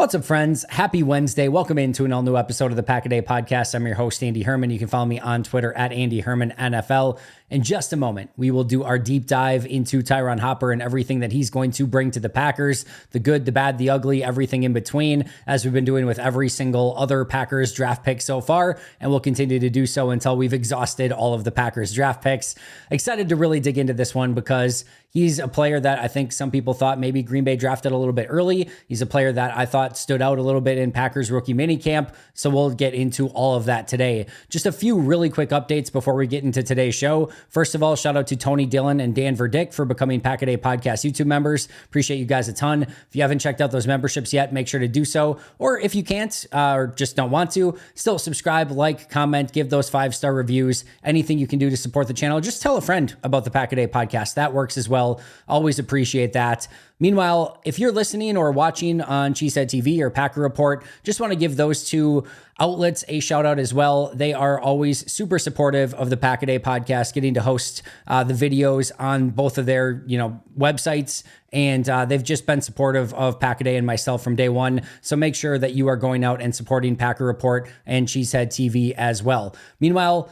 What's up, friends? Happy Wednesday. Welcome into an all-new episode of the Pack a Day podcast. I'm your host, Andy Herman. You can follow me on Twitter at Andy Herman NFL. In just a moment, we will do our deep dive into Tyron Hopper and everything that he's going to bring to the Packers, the good, the bad, the ugly, everything in between, as we've been doing with every single other Packers draft pick so far, and we'll continue to do so until we've exhausted all of the Packers draft picks. Excited to really dig into this one because he's a player that I think some people thought maybe Green Bay drafted a little bit early. He's a player that I thought stood out a little bit in Packers rookie minicamp, so we'll get into all of that today. Just a few really quick updates before we get into today's show. First of all, shout out to Tony Dillon and Dan Verdick for becoming Pack a Day Podcast YouTube members. Appreciate you guys a ton. If you haven't checked out those memberships yet, make sure to do so. Or if you can't or just don't want to, still subscribe, like, comment, give those 5-star reviews. Anything you can do to support the channel. Just tell a friend about the Pack a Day Podcast. That works as well. Always appreciate that. Meanwhile, if you're listening or watching on Cheesehead TV or Packer Report, just want to give those two outlets a shout out as well. They are always super supportive of the Pack a Day podcast, getting to host the videos on both of their websites, and they've just been supportive of Pack a Day and myself from day one. So make sure that you are going out and supporting Packer Report and Cheesehead TV as well. Meanwhile,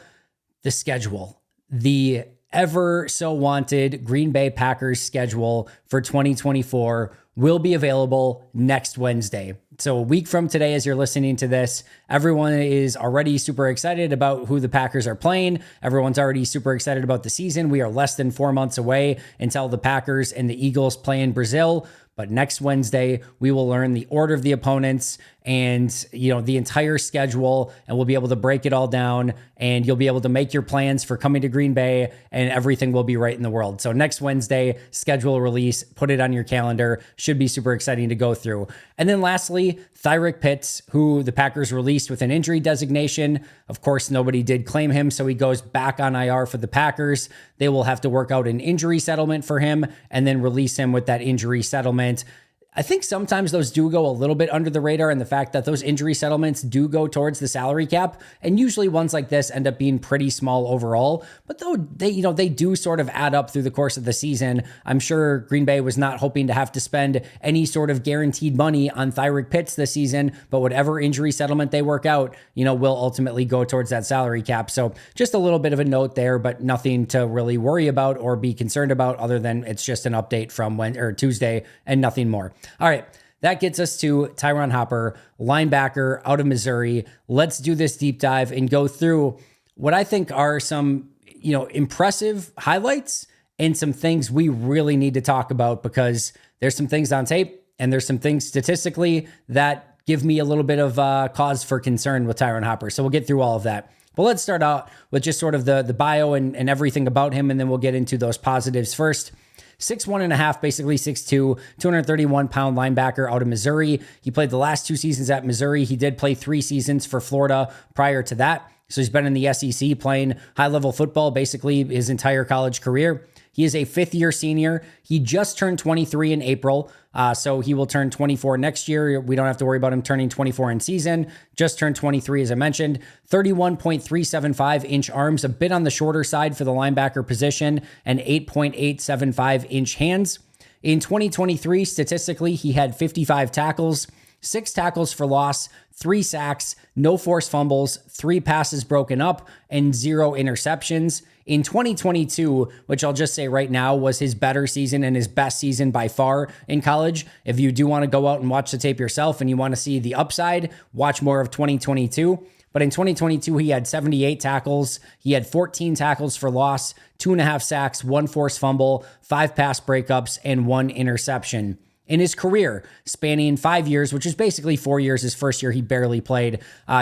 the schedule, the ever so wanted Green Bay Packers schedule for 2024 will be available next Wednesday. So a week from today, as you're listening to this, everyone is already super excited about who the Packers are playing. Everyone's already super excited about the season. We are less than 4 months away until the Packers and the Eagles play in Brazil. But next Wednesday, we will learn the order of the opponents and, the entire schedule, and we'll be able to break it all down, and you'll be able to make your plans for coming to Green Bay, and everything will be right in the world. So next Wednesday, schedule release, put it on your calendar. Should be super exciting to go through. And then lastly, Tyron Pitts, who the Packers released with an injury designation. Of course, nobody did claim him, so he goes back on IR for the Packers. They will have to work out an injury settlement for him and then release him with that injury settlement. I think sometimes those do go a little bit under the radar, and the fact that those injury settlements do go towards the salary cap, and usually ones like this end up being pretty small overall, but though they do sort of add up through the course of the season. I'm sure Green Bay was not hoping to have to spend any sort of guaranteed money on Tyron Pitts this season, but whatever injury settlement they work out, will ultimately go towards that salary cap. So just a little bit of a note there, but nothing to really worry about or be concerned about, other than it's just an update from Tuesday and nothing more. All right, that gets us to Tyron Hopper, linebacker out of Missouri. Let's do this deep dive and go through what I think are some, impressive highlights and some things we really need to talk about, because there's some things on tape and there's some things statistically that give me a little bit of cause for concern with Tyron Hopper. So we'll get through all of that. But let's start out with just sort of the bio and everything about him, and then we'll get into those positives first. 6'1.5", basically 6'2", 231-pound linebacker out of Missouri. He played the last 2 seasons at Missouri. He did play 3 seasons for Florida prior to that. So he's been in the SEC playing high-level football basically his entire college career. He is a 5th-year senior. He just turned 23 in April, so he will turn 24 next year. We don't have to worry about him turning 24 in season. Just turned 23, as I mentioned. 31.375-inch arms, a bit on the shorter side for the linebacker position, and 8.875-inch hands. In 2023, statistically, he had 55 tackles, 6 tackles for loss, 3 sacks, no forced fumbles, 3 passes broken up, and 0 interceptions. In 2022, which I'll just say right now was his better season and his best season by far in college. If you do want to go out and watch the tape yourself and you want to see the upside, watch more of 2022. But in 2022, he had 78 tackles. He had 14 tackles for loss, 2.5 sacks, 1 forced fumble, 5 pass breakups, and 1 interception. In his career, spanning 5 years, which is basically 4 years, his first year he barely played,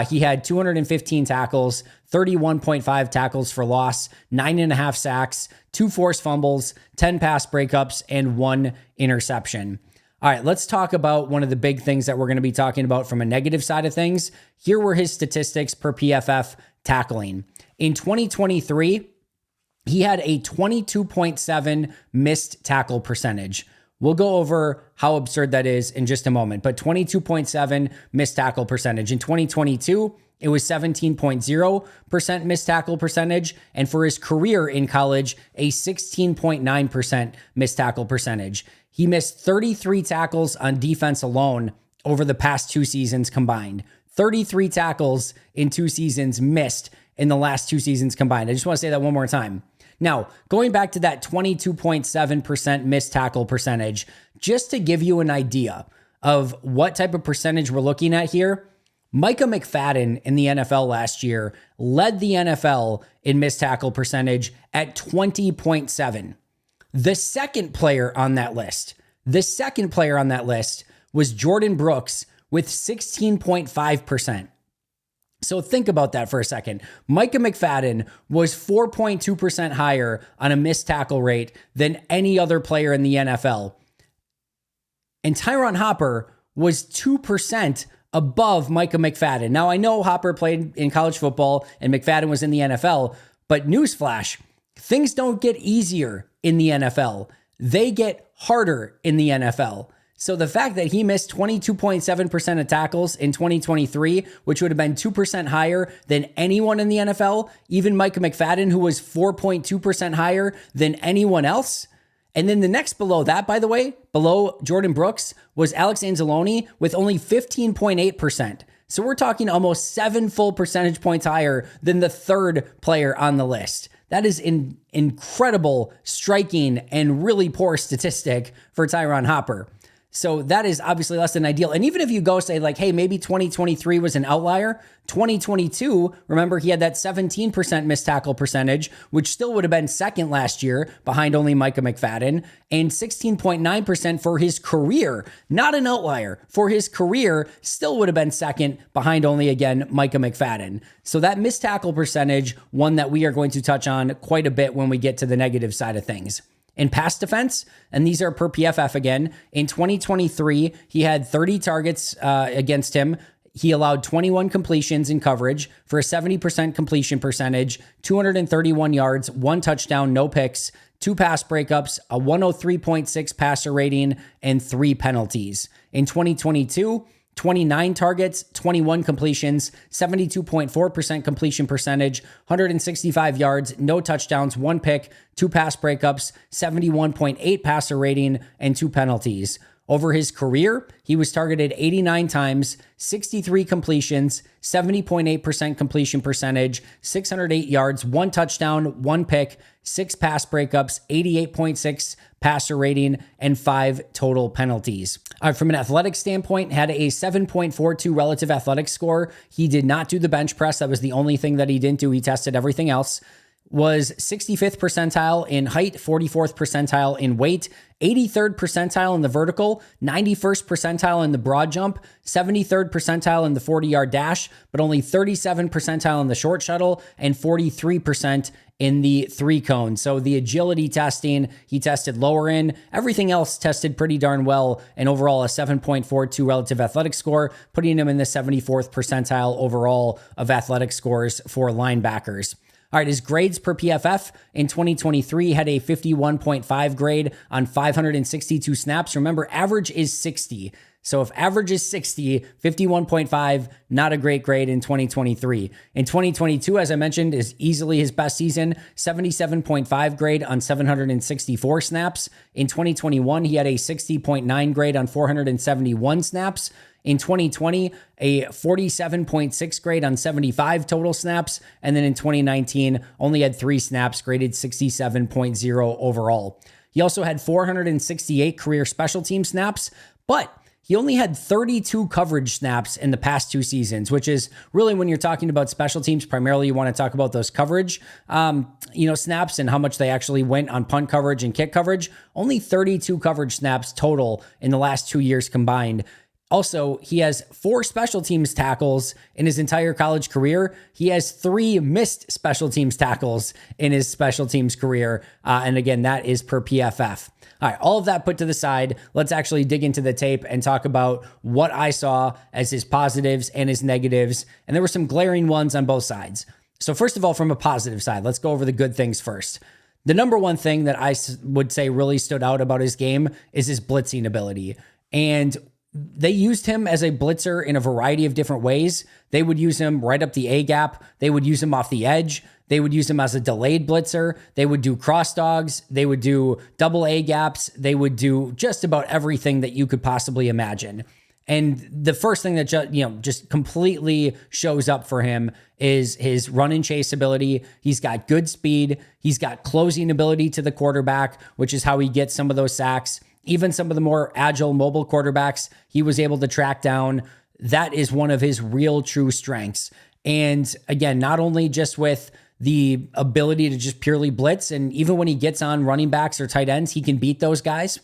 he had 215 tackles, 31.5 tackles for loss, 9.5 sacks, 2 forced fumbles, 10 pass breakups, and 1 interception. All right, let's talk about one of the big things that we're going to be talking about from a negative side of things. Here were his statistics per PFF tackling. In 2023, he had a 22.7 missed tackle percentage. We'll go over how absurd that is in just a moment, but 22.7 missed tackle percentage. In 2022, it was 17.0% missed tackle percentage, and for his career in college, a 16.9% missed tackle percentage. He missed 33 tackles on defense alone over the past 2 seasons combined. 33 tackles in 2 seasons missed in the last 2 seasons combined. I just want to say that one more time. Now, going back to that 22.7% missed tackle percentage, just to give you an idea of what type of percentage we're looking at here, Micah McFadden in the NFL last year led the NFL in missed tackle percentage at 20.7. The second player on that list was Jordan Brooks with 16.5%. So think about that for a second. Micah McFadden was 4.2% higher on a missed tackle rate than any other player in the NFL. And Tyron Hopper was 2% above Micah McFadden. Now, I know Hopper played in college football and McFadden was in the NFL, but newsflash, things don't get easier in the NFL. They get harder in the NFL. So the fact that he missed 22.7% of tackles in 2023, which would have been 2% higher than anyone in the NFL, even Micah McFadden, who was 4.2% higher than anyone else. And then the next below that, by the way, below Jordan Brooks, was Alex Anzalone with only 15.8%. So we're talking almost 7 full percentage points higher than the third player on the list. That is an incredible, striking, and really poor statistic for Tyron Hopper. So that is obviously less than ideal. And even if you go say like, hey, maybe 2023 was an outlier, 2022, remember he had that 17% missed tackle percentage, which still would have been second last year behind only Micah McFadden, and 16.9% for his career, not an outlier. For his career, still would have been second behind only, again, Micah McFadden. So that missed tackle percentage, one that we are going to touch on quite a bit when we get to the negative side of things. In pass defense, and these are per PFF again, in 2023, he had 30 targets against him. He allowed 21 completions in coverage for a 70% completion percentage, 231 yards, 1 touchdown, no picks, 2 pass breakups, a 103.6 passer rating, and 3 penalties. In 2022, 29 targets, 21 completions, 72.4% completion percentage, 165 yards, no touchdowns, 1 pick, 2 pass breakups, 71.8 passer rating, and 2 penalties. Over his career, he was targeted 89 times, 63 completions, 70.8% completion percentage, 608 yards, 1 touchdown, 1 pick, 6 pass breakups, 88.6 passer rating, and 5 total penalties. All right, from an athletic standpoint, had a 7.42 relative athletic score. He did not do the bench press. That was the only thing that he didn't do. He tested everything else. Was 65th percentile in height, 44th percentile in weight, 83rd percentile in the vertical, 91st percentile in the broad jump, 73rd percentile in the 40-yard dash, but only 37th percentile in the short shuttle, and 43% in the 3-cone. So the agility testing, he tested lower in. Everything else tested pretty darn well, and overall a 7.42 relative athletic score, putting him in the 74th percentile overall of athletic scores for linebackers. All right, his grades per PFF in 2023 had a 51.5 grade on 562 snaps. Remember, average is 60. So if average is 60, 51.5, not a great grade in 2023. In 2022, as I mentioned, is easily his best season, 77.5 grade on 764 snaps. In 2021, he had a 60.9 grade on 471 snaps. In 2020, a 47.6 grade on 75 total snaps. And then in 2019, only had 3 snaps, graded 67.0 overall. He also had 468 career special team snaps, but he only had 32 coverage snaps in the past 2 seasons, which is really, when you're talking about special teams, primarily you want to talk about those coverage, snaps and how much they actually went on punt coverage and kick coverage. Only 32 coverage snaps total in the last 2 years combined. Also, he has 4 special teams tackles in his entire college career. He has 3 missed special teams tackles in his special teams career. And again, that is per PFF. All right, all of that put to the side, let's actually dig into the tape and talk about what I saw as his positives and his negatives. And there were some glaring ones on both sides. So first of all, from a positive side, let's go over the good things first. The number one thing that I would say really stood out about his game is his blitzing ability. And they used him as a blitzer in a variety of different ways. They would use him right up the A gap. They would use him off the edge. They would use him as a delayed blitzer. They would do cross dogs. They would do double A gaps. They would do just about everything that you could possibly imagine. And the first thing that just completely shows up for him is his run and chase ability. He's got good speed. He's got closing ability to the quarterback, which is how he gets some of those sacks. Even some of the more agile mobile quarterbacks, he was able to track down. That is one of his real true strengths. And again, not only just with the ability to just purely blitz, and even when he gets on running backs or tight ends, he can beat those guys.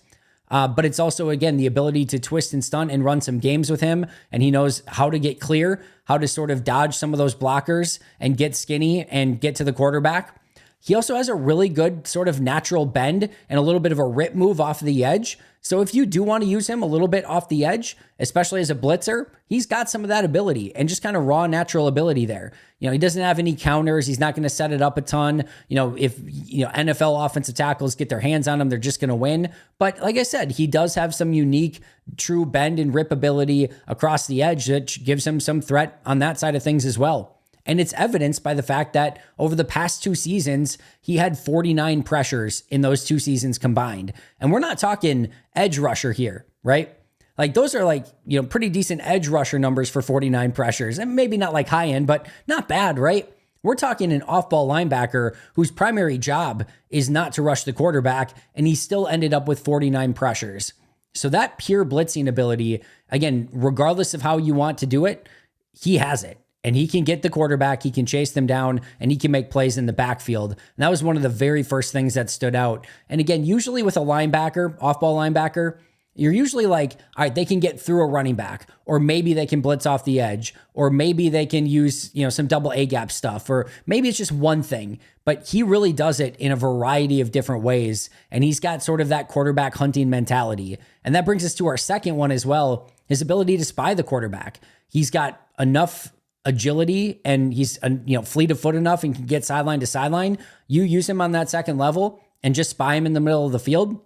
But it's also, again, the ability to twist and stunt and run some games with him. And he knows how to get clear, how to sort of dodge some of those blockers and get skinny and get to the quarterback. He also has a really good sort of natural bend and a little bit of a rip move off the edge. So if you do want to use him a little bit off the edge, especially as a blitzer, he's got some of that ability and just kind of raw natural ability there. He doesn't have any counters. He's not going to set it up a ton. If NFL offensive tackles get their hands on him, they're just going to win. But like I said, he does have some unique true bend and rip ability across the edge that gives him some threat on that side of things as well. And it's evidenced by the fact that over the past 2 seasons, he had 49 pressures in those 2 seasons combined. And we're not talking edge rusher here, right? Like those are pretty decent edge rusher numbers for 49 pressures. And maybe not like high end, but not bad, right? We're talking an off-ball linebacker whose primary job is not to rush the quarterback, and he still ended up with 49 pressures. So that pure blitzing ability, again, regardless of how you want to do it, he has it. And he can get the quarterback, he can chase them down, and he can make plays in the backfield. And that was one of the very first things that stood out. And again, usually with a linebacker, off-ball linebacker, you're usually like, all right, they can get through a running back, or maybe they can blitz off the edge, or maybe they can use, some double A-gap stuff, or maybe it's just one thing. But he really does it in a variety of different ways, and he's got sort of that quarterback hunting mentality. And that brings us to our second one as well, his ability to spy the quarterback. He's got enough agility and he's fleet of foot enough and can get sideline to sideline. You use him on that second level and just spy him in the middle of the field.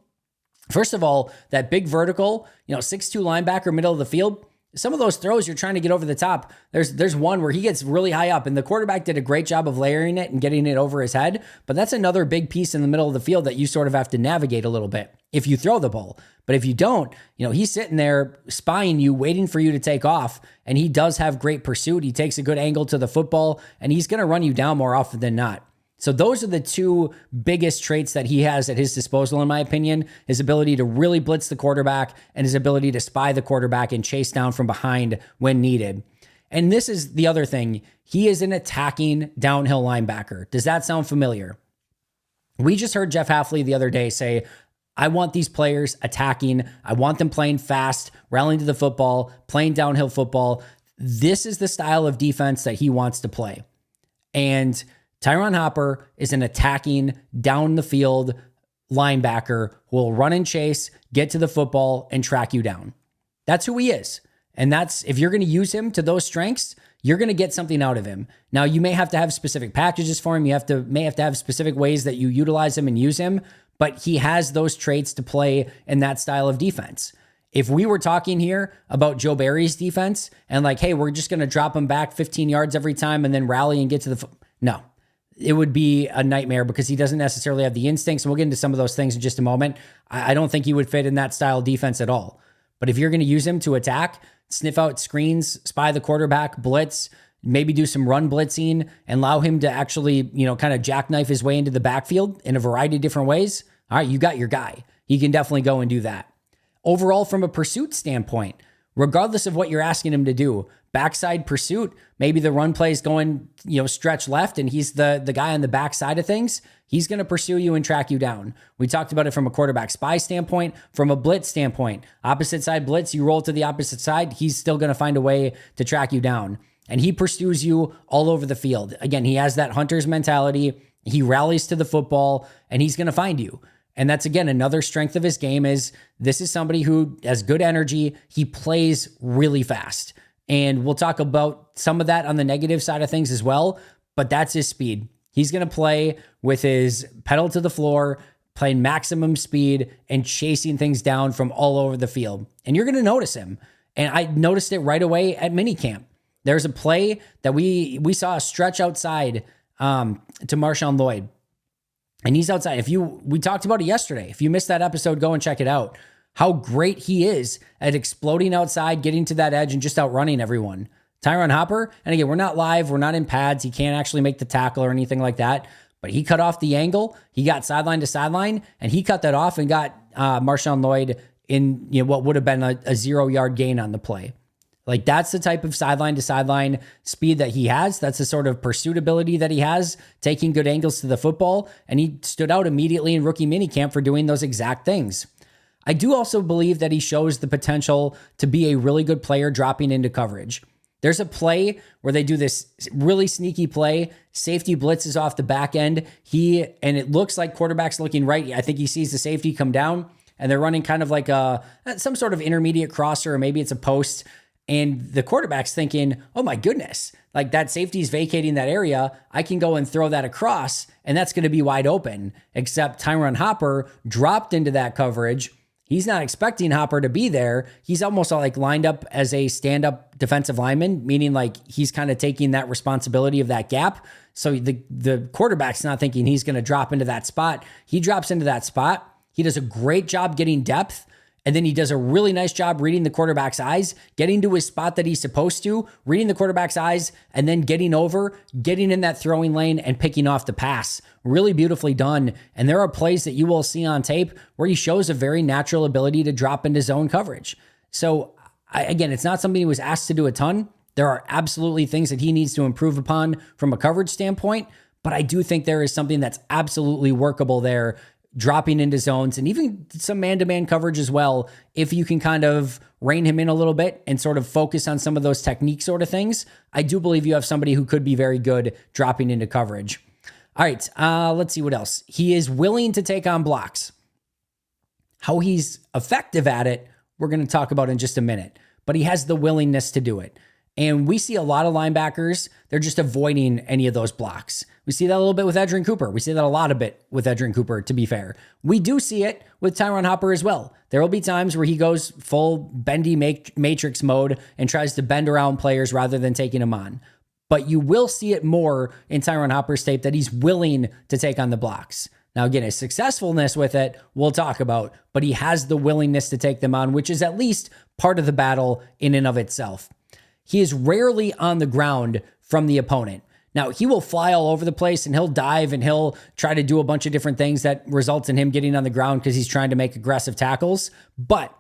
First of all, that big vertical, 6'2" linebacker, middle of the field, some of those throws you're trying to get over the top. There's one where he gets really high up and the quarterback did a great job of layering it and getting it over his head. But that's another big piece in the middle of the field that you sort of have to navigate a little bit if you throw the ball. But if you don't, he's sitting there spying you, waiting for you to take off. And he does have great pursuit. He takes a good angle to the football and he's going to run you down more often than not. So those are the 2 biggest traits that he has at his disposal, in my opinion, his ability to really blitz the quarterback and his ability to spy the quarterback and chase down from behind when needed. And this is the other thing. He is an attacking downhill linebacker. Does that sound familiar? We just heard Jeff Hafley the other day say, I want these players attacking. I want them playing fast, rallying to the football, playing downhill football. This is the style of defense that he wants to play. And Tyron Hopper is an attacking, down the field linebacker who will run and chase, get to the football, and track you down. That's who he is. And that's, if you're going to use him to those strengths, you're going to get something out of him. Now, you may have to have specific packages for him. You may have to have specific ways that you utilize him and use him, but he has those traits to play in that style of defense. If we were talking here about Joe Barry's defense and like, hey, we're just going to drop him back 15 yards every time and then rally and get to the no. It would be a nightmare because he doesn't necessarily have the instincts. And we'll get into some of those things in just a moment. I don't think he would fit in that style of defense at all. But if you're going to use him to attack, sniff out screens, spy the quarterback, blitz, maybe do some run blitzing and allow him to actually, kind of jackknife his way into the backfield in a variety of different ways. All right, you got your guy. He can definitely go and do that. Overall, from a pursuit standpoint, regardless of what you're asking him to do, backside pursuit, maybe the run play is going, stretch left and he's the guy on the backside of things. He's going to pursue you and track you down. We talked about it from a quarterback spy standpoint, from a blitz standpoint, opposite side blitz, you roll to the opposite side. He's still going to find a way to track you down. And he pursues you all over the field. Again, he has that hunter's mentality. He rallies to the football and he's going to find you. And that's, again, another strength of his game is this is somebody who has good energy. He plays really fast. And we'll talk about some of that on the negative side of things as well, but that's his speed. He's going to play with his pedal to the floor, playing maximum speed and chasing things down from all over the field. And you're going to notice him. And I noticed it right away at minicamp. There's a play that we saw a stretch outside to Marshawn Lloyd. And he's outside. We talked about it yesterday. If you missed that episode, go and check it out. how great he is at exploding outside, getting to that edge, and just outrunning everyone. Tyron Hopper, and again, we're not live, we're not in pads, he can't actually make the tackle or anything like that, but he cut off the angle, he got sideline to sideline, and he cut that off and got Marshawn Lloyd in what would have been a 0-yard gain on the play. Like, that's the type of sideline to sideline speed that he has. That's the sort of pursuit ability that he has, taking good angles to the football, and he stood out immediately in rookie minicamp for doing those exact things. I do also believe that he shows the potential to be a really good player dropping into coverage. There's a play where they do this really sneaky play. Safety blitzes off the back end. And it looks like quarterback's looking right. I think he sees the safety come down, and they're running kind of like some sort of intermediate crosser, or maybe it's a post. And the quarterback's thinking, oh my goodness, like that safety's vacating that area. I can go and throw that across, and that's going to be wide open. Except Tyron Hopper dropped into that coverage. He's not expecting Hopper to be there. He's almost like lined up as a stand-up defensive lineman, meaning like he's kind of taking that responsibility of that gap. So the quarterback's not thinking he's going to drop into that spot. He drops into that spot. He does a great job getting depth. And then he does a really nice job reading the quarterback's eyes, getting to his spot that he's supposed to, reading the quarterback's eyes, and then getting over, getting in that throwing lane and picking off the pass. Really beautifully done. And there are plays that you will see on tape where he shows a very natural ability to drop into zone coverage. So again, it's not something he was asked to do a ton. There are absolutely things that he needs to improve upon from a coverage standpoint, but I do think there is something that's absolutely workable there, dropping into zones and even some man-to-man coverage as well. If you can kind of rein him in a little bit and sort of focus on some of those technique sort of things, I do believe you have somebody who could be very good dropping into coverage. All right, let's see what else. He is willing to take on blocks. How he's effective at it, we're going to talk about in just a minute, but he has the willingness to do it. And we see a lot of linebackers, they're just avoiding any of those blocks. We see that a little bit with Edgerrin Cooper. We see that a lot of bit with Edgerrin Cooper, to be fair. We do see it with Tyron Hopper as well. There will be times where he goes full bendy matrix mode and tries to bend around players rather than taking them on. But you will see it more in Tyron Hopper's tape that he's willing to take on the blocks. Now, again, his successfulness with it, we'll talk about, but he has the willingness to take them on, which is at least part of the battle in and of itself. He is rarely on the ground from the opponent. Now, he will fly all over the place and he'll dive and he'll try to do a bunch of different things that results in him getting on the ground because he's trying to make aggressive tackles. But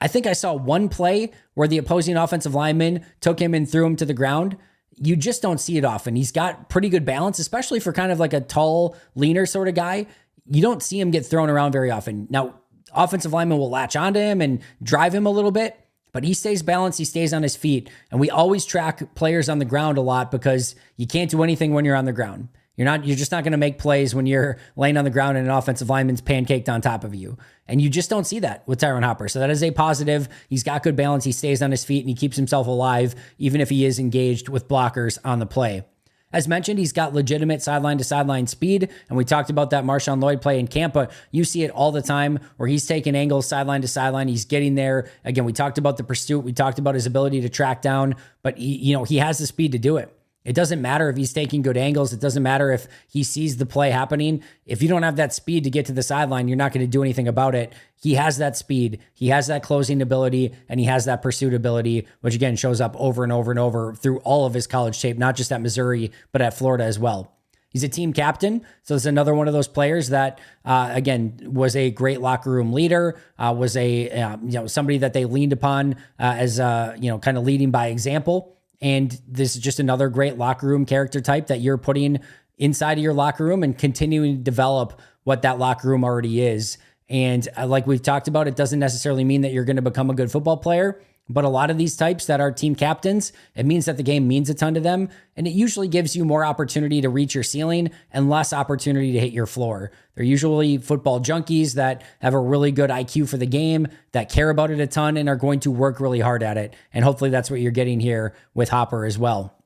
I think I saw one play where the opposing offensive lineman took him and threw him to the ground. You just don't see it often. He's got pretty good balance, especially for kind of like a tall, leaner sort of guy. You don't see him get thrown around very often. Now, offensive linemen will latch onto him and drive him a little bit, but he stays balanced, he stays on his feet. And we always track players on the ground a lot because you can't do anything when you're on the ground. You're just not going to make plays when you're laying on the ground and an offensive lineman's pancaked on top of you. And you just don't see that with Tyron Hopper. So that is a positive. He's got good balance. He stays on his feet and he keeps himself alive, even if he is engaged with blockers on the play. As mentioned, he's got legitimate sideline to sideline speed. And we talked about that Marshawn Lloyd play in camp, but you see it all the time where he's taking angles sideline to sideline. He's getting there. Again, we talked about the pursuit. We talked about his ability to track down, but he has the speed to do it. It doesn't matter if he's taking good angles. It doesn't matter if he sees the play happening. If you don't have that speed to get to the sideline, you're not going to do anything about it. He has that speed. He has that closing ability, and he has that pursuit ability, which again shows up over and over and over through all of his college tape, not just at Missouri, but at Florida as well. He's a team captain, so it's another one of those players that, again, was a great locker room leader, was a somebody that they leaned upon as kind of leading by example. And this is just another great locker room character type that you're putting inside of your locker room and continuing to develop what that locker room already is. And like we've talked about, it doesn't necessarily mean that you're going to become a good football player, but a lot of these types that are team captains, it means that the game means a ton to them. And it usually gives you more opportunity to reach your ceiling and less opportunity to hit your floor. They're usually football junkies that have a really good IQ for the game, that care about it a ton and are going to work really hard at it. And hopefully that's what you're getting here with Hopper as well.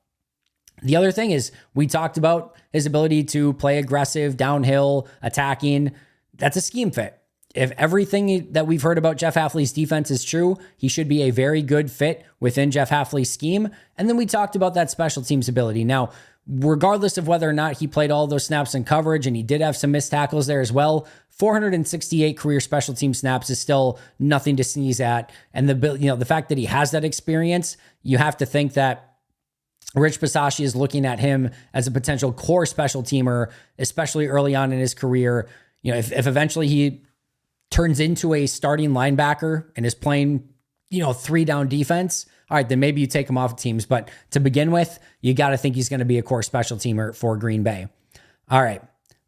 The other thing is we talked about his ability to play aggressive, downhill, attacking. That's a scheme fit. If everything that we've heard about Jeff Hafley's defense is true, he should be a very good fit within Jeff Hafley's scheme. And then we talked about that special teams ability. Now, regardless of whether or not he played all those snaps in coverage, and he did have some missed tackles there as well, 468 career special team snaps is still nothing to sneeze at. And the fact that he has that experience, you have to think that Rich Bisaccia is looking at him as a potential core special teamer, especially early on in his career. If eventually he turns into a starting linebacker and is playing, 3-down defense, all right, then maybe you take him off teams. But to begin with, you got to think he's going to be a core special teamer for Green Bay. All right,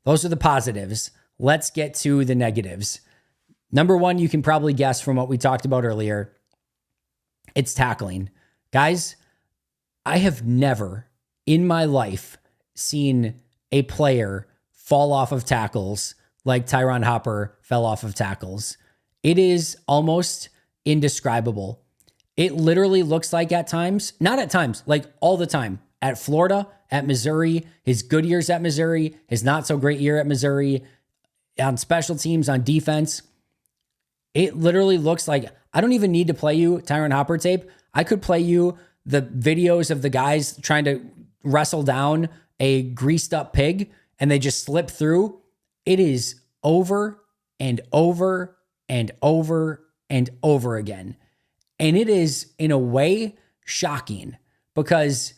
those are the positives. Let's get to the negatives. Number one, you can probably guess from what we talked about earlier. It's tackling. Guys, I have never in my life seen a player fall off of tackles like Tyron Hopper fell off of tackles. It is almost indescribable. It literally looks like at times, not at times, like all the time, at Florida, at Missouri, his good years at Missouri, his not so great year at Missouri, on special teams, on defense, it literally looks like, I don't even need to play you Tyron Hopper tape. I could play you the videos of the guys trying to wrestle down a greased up pig and they just slip through. It is over and over and over and over again. And it is in a way shocking because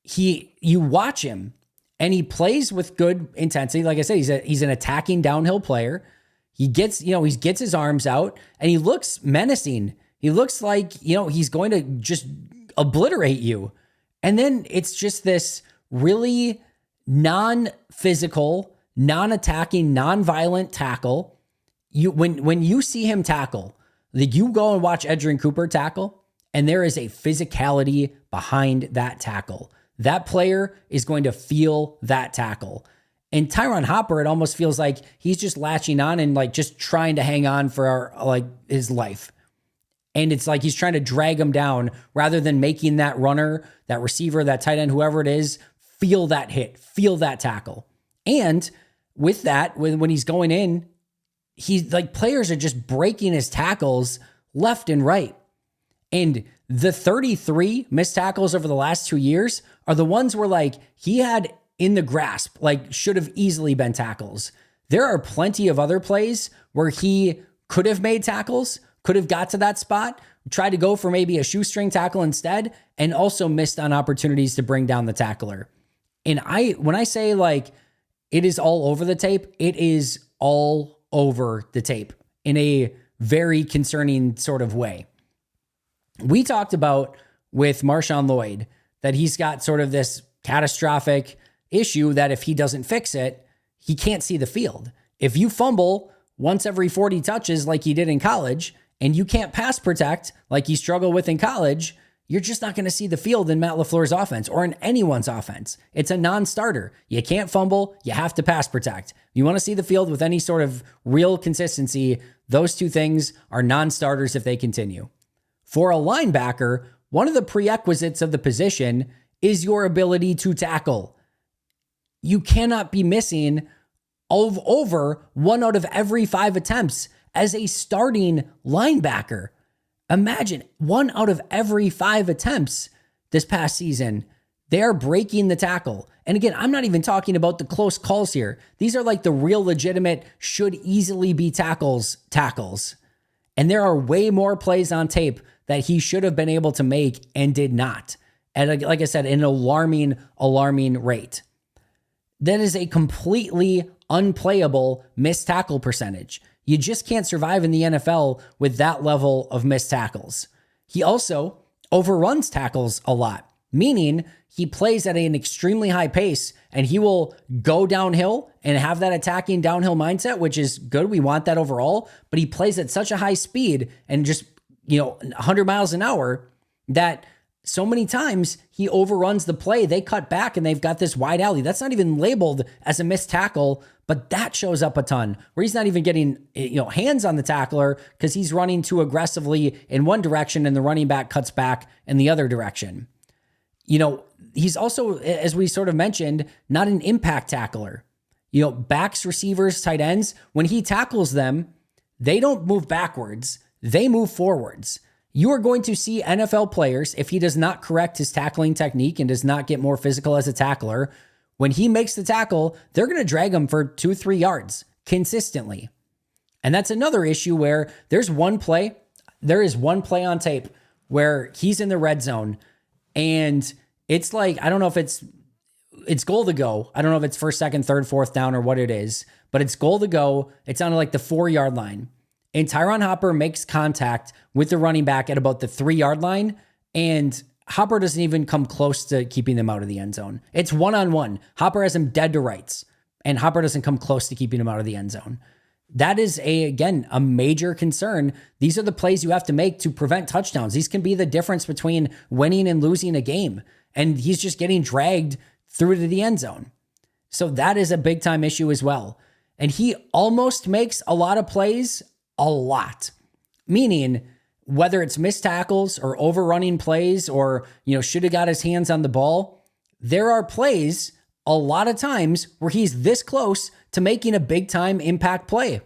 you watch him and he plays with good intensity. Like I said, he's an attacking downhill player. He gets his arms out and he looks menacing. He looks like, he's going to just obliterate you. And then it's just this really non-physical, non-attacking, non-violent tackle. When you see him tackle, like you go and watch Edgerrin Cooper tackle, and there is a physicality behind that tackle. That player is going to feel that tackle. And Tyron Hopper, it almost feels like he's just latching on and like just trying to hang on for his life. And it's like he's trying to drag him down rather than making that runner, that receiver, that tight end, whoever it is, feel that hit, feel that tackle. And with that, when he's going in, he's like players are just breaking his tackles left and right. And the 33 missed tackles over the last 2 years are the ones where like he had in the grasp, like should have easily been tackles. There are plenty of other plays where he could have made tackles, could have got to that spot, tried to go for maybe a shoestring tackle instead, and also missed on opportunities to bring down the tackler. And when I say like it is all over the tape, it is all over the tape in a very concerning sort of way. We talked about with Marshawn Lloyd that he's got sort of this catastrophic issue that if he doesn't fix it, he can't see the field. If you fumble once every 40 touches like he did in college, and you can't pass protect like he struggled with in college, you're just not going to see the field in Matt LaFleur's offense or in anyone's offense. It's a non-starter. You can't fumble. You have to pass protect. You want to see the field with any sort of real consistency. Those two things are non-starters if they continue. For a linebacker, one of the prerequisites of the position is your ability to tackle. You cannot be missing over 1 out of every 5 attempts as a starting linebacker. Imagine 1 out of every 5 attempts this past season, they're breaking the tackle. And again, I'm not even talking about the close calls here. These are like the real legitimate, should easily be tackles. And there are way more plays on tape that he should have been able to make and did not. And like I said, an alarming rate. That is a completely unplayable missed tackle percentage. You just can't survive in the NFL with that level of missed tackles. He also overruns tackles a lot, meaning he plays at an extremely high pace and he will go downhill and have that attacking downhill mindset, which is good. We want that overall, but he plays at such a high speed and just, 100 miles an hour that so many times he overruns the play. They cut back and they've got this wide alley. That's not even labeled as a missed tackle, but that shows up a ton where he's not even getting, hands on the tackler because he's running too aggressively in one direction and the running back cuts back in the other direction. He's also, as we sort of mentioned, not an impact tackler. Backs, receivers, tight ends, when he tackles them, they don't move backwards. They move forwards. You are going to see NFL players, if he does not correct his tackling technique and does not get more physical as a tackler, when he makes the tackle, they're going to drag him for 2-3 yards consistently. And that's another issue where there is one play on tape where he's in the red zone and it's like, I don't know if it's goal to go. I don't know if it's first, second, third, fourth down or what it is, but it's goal to go. It's on like the 4-yard line. And Tyron Hopper makes contact with the running back at about the 3-yard line. And Hopper doesn't even come close to keeping them out of the end zone. It's 1-on-1. Hopper has him dead to rights. And Hopper doesn't come close to keeping him out of the end zone. That is again, a major concern. These are the plays you have to make to prevent touchdowns. These can be the difference between winning and losing a game. And he's just getting dragged through to the end zone. So that is a big time issue as well. And he almost makes a lot of plays a lot, meaning whether it's missed tackles or overrunning plays or, should have got his hands on the ball, there are plays a lot of times where he's this close to making a big time impact play.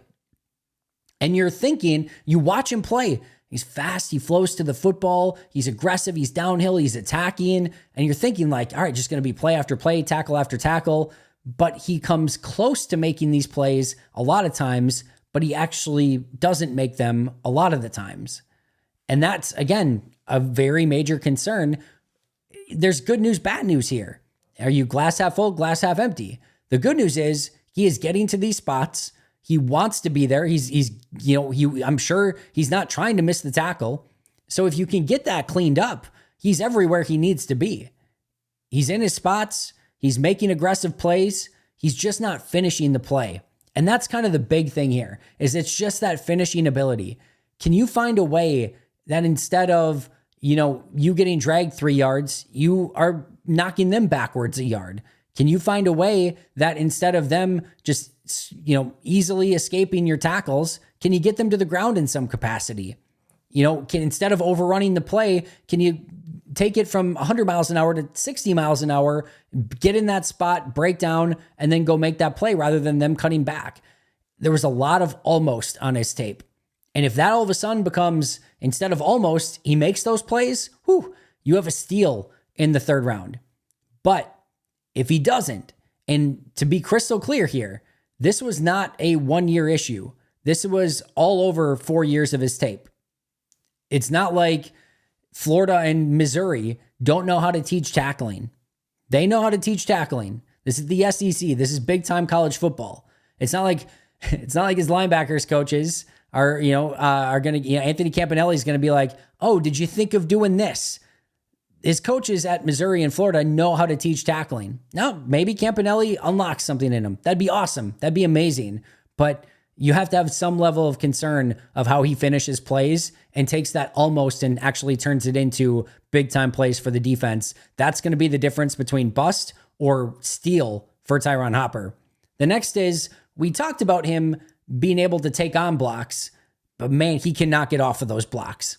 And you're thinking, you watch him play, he's fast, he flows to the football, he's aggressive, he's downhill, he's attacking, and you're thinking like, all right, just going to be play after play, tackle after tackle, but he comes close to making these plays a lot of times, but he actually doesn't make them a lot of the times. And that's, again, a very major concern. There's good news, bad news here. Are you glass half full, glass half empty? The good news is he is getting to these spots. He wants to be there. I'm sure he's not trying to miss the tackle. So if you can get that cleaned up, he's everywhere he needs to be. He's in his spots. He's making aggressive plays. He's just not finishing the play. And that's kind of the big thing here, is it's just that finishing ability. Can you find a way that instead of, you getting dragged 3 yards, you are knocking them backwards a yard? Can you find a way that instead of them just, easily escaping your tackles, can you get them to the ground in some capacity? Instead of overrunning the play, can you take it from 100 miles an hour to 60 miles an hour, get in that spot, break down, and then go make that play rather than them cutting back? There was a lot of almost on his tape. And if that all of a sudden becomes, instead of almost, he makes those plays, you have a steal in the third round. But if he doesn't, and to be crystal clear here, this was not a 1-year issue. This was all over 4 years of his tape. It's not like Florida and Missouri don't know how to teach tackling. They know how to teach tackling. This is the SEC. This is big time college football. It's not like his linebackers coaches are going to, Anthony Campanelli is going to be like, oh, did you think of doing this? His coaches at Missouri and Florida know how to teach tackling. Now, maybe Campanelli unlocks something in him. That'd be awesome. That'd be amazing. But you have to have some level of concern of how he finishes plays and takes that almost and actually turns it into big time plays for the defense. That's going to be the difference between bust or steal for Tyron Hopper. The next is, we talked about him being able to take on blocks, but man, he cannot get off of those blocks.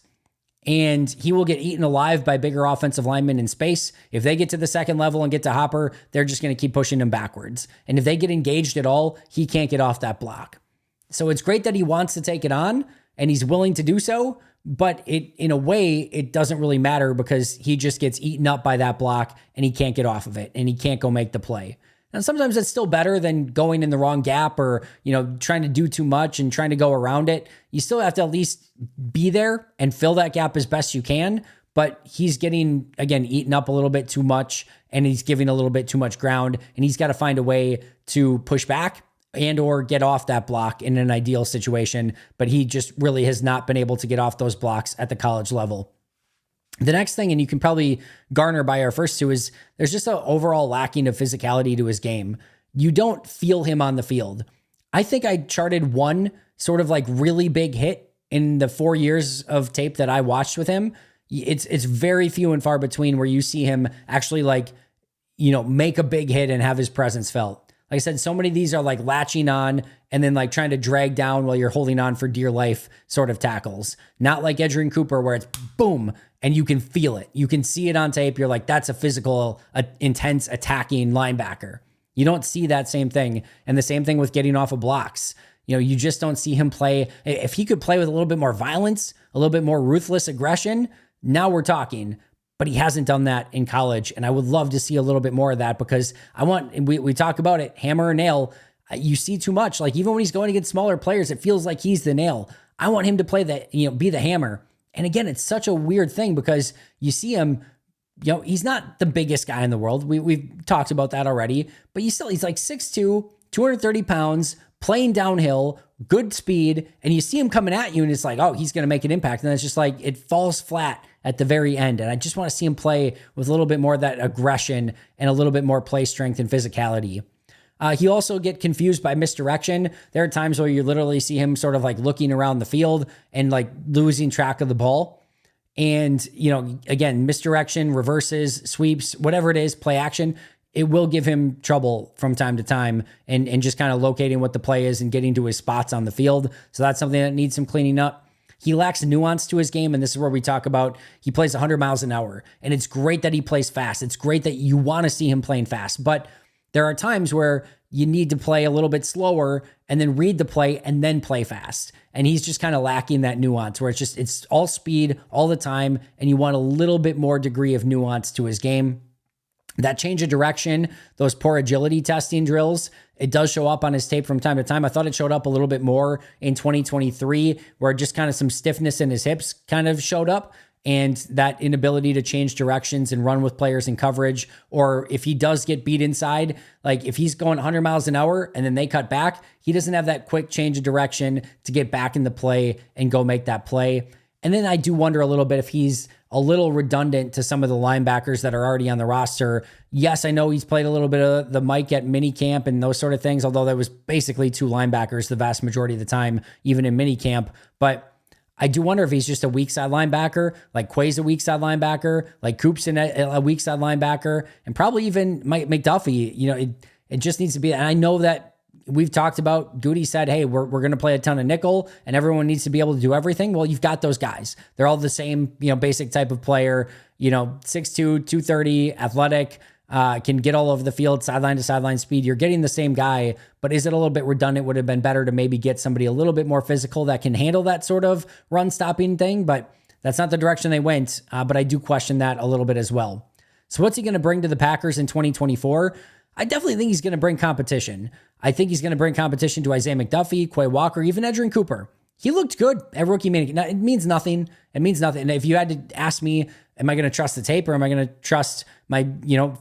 And he will get eaten alive by bigger offensive linemen in space. If they get to the second level and get to Hopper, they're just going to keep pushing him backwards. And if they get engaged at all, he can't get off that block. So it's great that he wants to take it on and he's willing to do so, but in a way, it doesn't really matter because he just gets eaten up by that block and he can't get off of it and he can't go make the play. And sometimes it's still better than going in the wrong gap or, trying to do too much and trying to go around it. You still have to at least be there and fill that gap as best you can. But he's getting, again, eaten up a little bit too much and he's giving a little bit too much ground and he's got to find a way to push back and or get off that block in an ideal situation. But he just really has not been able to get off those blocks at the college level. The next thing, and you can probably garner by our first two, is there's just an overall lacking of physicality to his game. You don't feel him on the field. I think I charted one sort of like really big hit in the 4 years of tape that I watched with him. It's very few and far between where you see him actually make a big hit and have his presence felt. Like I said, so many of these are like latching on and then like trying to drag down while you're holding on for dear life sort of tackles. Not like Edgerrin Cooper where it's boom and you can feel it. You can see it on tape. You're like, that's a physical, intense attacking linebacker. You don't see that same thing. And the same thing with getting off of blocks. You just don't see him play. If he could play with a little bit more violence, a little bit more ruthless aggression, now we're talking. But he hasn't done that in college. And I would love to see a little bit more of that, because we talk about it, hammer or nail. You see too much. Like, even when he's going against smaller players, it feels like he's the nail. I want him to play be the hammer. And again, it's such a weird thing, because you see him, he's not the biggest guy in the world. We've talked about that already, but he's like 6'2", 230 pounds, playing downhill, good speed, and you see him coming at you, and it's like, oh, he's going to make an impact. And then it's just like, it falls flat at the very end. And I just want to see him play with a little bit more of that aggression and a little bit more play strength and physicality. He also get confused by misdirection. There are times where you literally see him sort of like looking around the field and like losing track of the ball. And, again, misdirection, reverses, sweeps, whatever it is, play action, it will give him trouble from time to time, and just kind of locating what the play is and getting to his spots on the field. So that's something that needs some cleaning up. He lacks nuance to his game, and this is where we talk about he plays 100 miles an hour, and it's great that he plays fast. It's great that you want to see him playing fast, but there are times where you need to play a little bit slower and then read the play and then play fast. And he's just kind of lacking that nuance, where it's all speed all the time, and you want a little bit more degree of nuance to his game. That change of direction, those poor agility testing drills, it does show up on his tape from time to time. I thought it showed up a little bit more in 2023, where just kind of some stiffness in his hips kind of showed up, and that inability to change directions and run with players in coverage. Or if he does get beat inside, like if he's going 100 miles an hour and then they cut back, he doesn't have that quick change of direction to get back in the play and go make that play. And then I do wonder a little bit if he's a little redundant to some of the linebackers that are already on the roster. Yes, I know he's played a little bit of the Mike at minicamp and those sort of things, although that was basically two linebackers the vast majority of the time, even in minicamp. But I do wonder if he's just a weak side linebacker, like Quay's a weak side linebacker, like Coop's a weak side linebacker, and probably even Mike McDuffie. It just needs to be. And I know that we've talked about, Goody said, hey, we're going to play a ton of nickel and everyone needs to be able to do everything. Well, you've got those guys. They're all the same, basic type of player, 6'2", 230, athletic, can get all over the field, sideline to sideline speed. You're getting the same guy, but is it a little bit redundant? Would have been better to maybe get somebody a little bit more physical that can handle that sort of run stopping thing, but that's not the direction they went. But I do question that a little bit as well. So what's he going to bring to the Packers in 2024? I definitely think he's going to bring competition. I think he's going to bring competition to Isaiah McDuffie, Quay Walker, even Edgerrin Cooper. He looked good at rookie minicamp. Now, it means nothing. It means nothing. And if you had to ask me, am I going to trust the tape or am I going to trust my,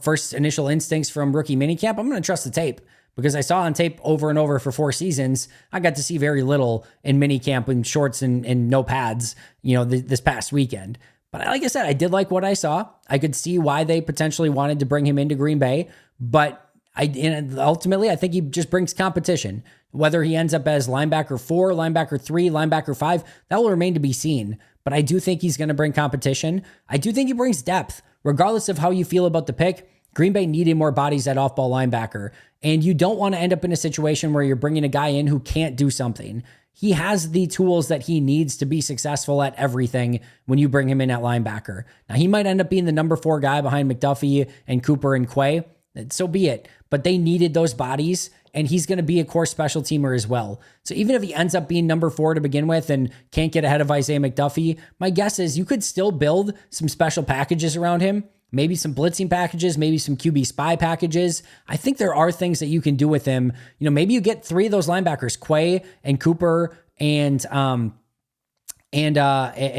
first initial instincts from rookie minicamp? I'm going to trust the tape, because I saw on tape over and over for 4 seasons. I got to see very little in minicamp in shorts and no pads, this past weekend. But like I said, I did like what I saw. I could see why they potentially wanted to bring him into Green Bay, but ultimately, I think he just brings competition. Whether he ends up as linebacker 4, linebacker 3, linebacker 5, that will remain to be seen. But I do think he's going to bring competition. I do think he brings depth. Regardless of how you feel about the pick, Green Bay needed more bodies at off-ball linebacker. And you don't want to end up in a situation where you're bringing a guy in who can't do something. He has the tools that he needs to be successful at everything when you bring him in at linebacker. Now, he might end up being the number 4 guy behind McDuffie and Cooper and Quay. So be it. But they needed those bodies, and he's going to be a core special teamer as well. So even if he ends up being number 4 to begin with and can't get ahead of Isaiah McDuffie, my guess is you could still build some special packages around him, maybe some blitzing packages, maybe some QB spy packages. I think there are things that you can do with him. Maybe you get 3 of those linebackers, Quay and Cooper and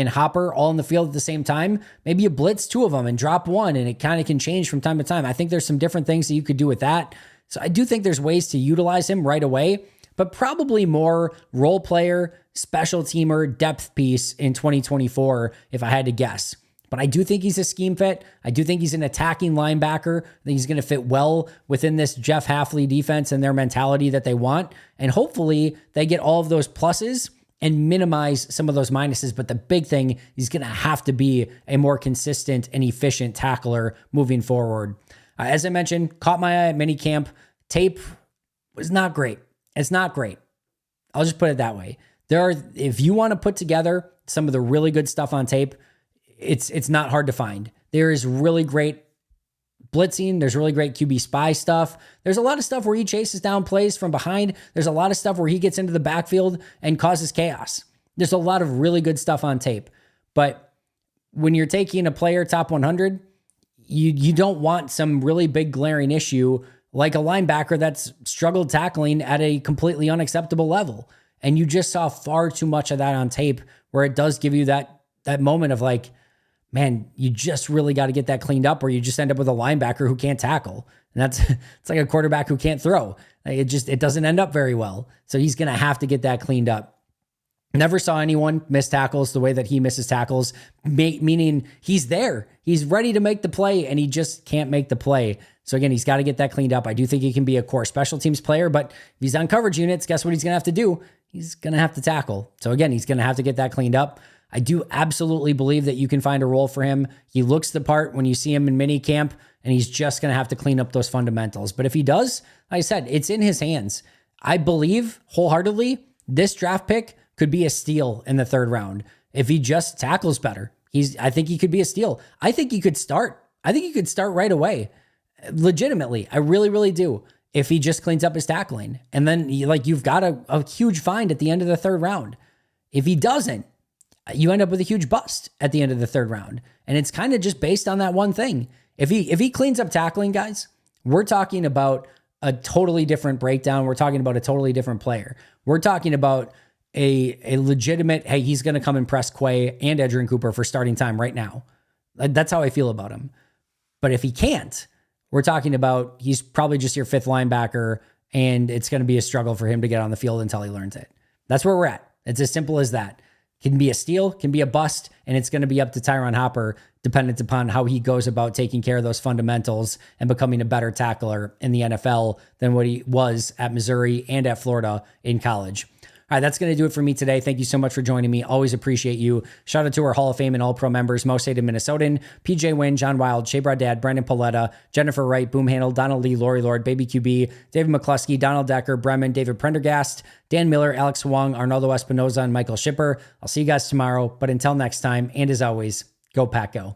Hopper all in the field at the same time. Maybe you blitz 2 of them and drop 1, and it kind of can change from time to time. I think there's some different things that you could do with that. So I do think there's ways to utilize him right away, but probably more role player, special teamer, depth piece in 2024 if I had to guess. But I do think he's a scheme fit. I do think he's an attacking linebacker. I think he's going to fit well within this Jeff Hafley defense and their mentality that they want. And hopefully they get all of those pluses and minimize some of those minuses. But the big thing, he's going to have to be a more consistent and efficient tackler moving forward. As I mentioned, caught my eye at minicamp. Tape was not great. It's not great. I'll just put it that way. If you want to put together some of the really good stuff on tape, it's not hard to find. There is really great blitzing. There's really great QB spy stuff. There's a lot of stuff where he chases down plays from behind. There's a lot of stuff where he gets into the backfield and causes chaos. There's a lot of really good stuff on tape. But when you're taking a player top 100, you don't want some really big glaring issue like a linebacker that's struggled tackling at a completely unacceptable level. And you just saw far too much of that on tape where it does give you that moment of like, man, you just really got to get that cleaned up, or you just end up with a linebacker who can't tackle. And it's like a quarterback who can't throw. It doesn't end up very well. So he's going to have to get that cleaned up. Never saw anyone miss tackles the way that he misses tackles, meaning he's there. He's ready to make the play, and he just can't make the play. So again, he's got to get that cleaned up. I do think he can be a core special teams player, but if he's on coverage units, guess what he's going to have to do? He's going to have to tackle. So again, he's going to have to get that cleaned up. I do absolutely believe that you can find a role for him. He looks the part when you see him in mini camp, and he's just going to have to clean up those fundamentals. But if he does, like I said, it's in his hands. I believe wholeheartedly this draft pick could be a steal in the third round if he just tackles better. I think he could be a steal. I think he could start. I think he could start right away. Legitimately, I really, really do. If he just cleans up his tackling, and then you've got a huge find at the end of the third round. If he doesn't, you end up with a huge bust at the end of the third round. And it's kind of just based on that one thing. If he cleans up tackling, guys, we're talking about a totally different breakdown. We're talking about a totally different player. We're talking about a legitimate, hey, he's going to come and press Quay and Edgerrin Cooper for starting time right now. That's how I feel about him. But if he can't, we're talking about he's probably just your fifth linebacker, and it's going to be a struggle for him to get on the field until he learns it. That's where we're at. It's as simple as that. Can be a steal, can be a bust, and it's going to be up to Tyron Hopper, dependent upon how he goes about taking care of those fundamentals and becoming a better tackler in the NFL than what he was at Missouri and at Florida in college. All right, that's going to do it for me today. Thank you so much for joining me. Always appreciate you. Shout out to our Hall of Fame and All-Pro members, Most Hated Minnesotan, PJ Wynn, John Wild, Shea Dad, Brandon Pauletta, Jennifer Wright, Boom Handle, Donald Lee, Lori Lord, Baby QB, David McCluskey, Donald Decker, Bremen, David Prendergast, Dan Miller, Alex Wong, Arnaldo Espinoza, and Michael Shipper. I'll see you guys tomorrow. But until next time, and as always, go Pack Go.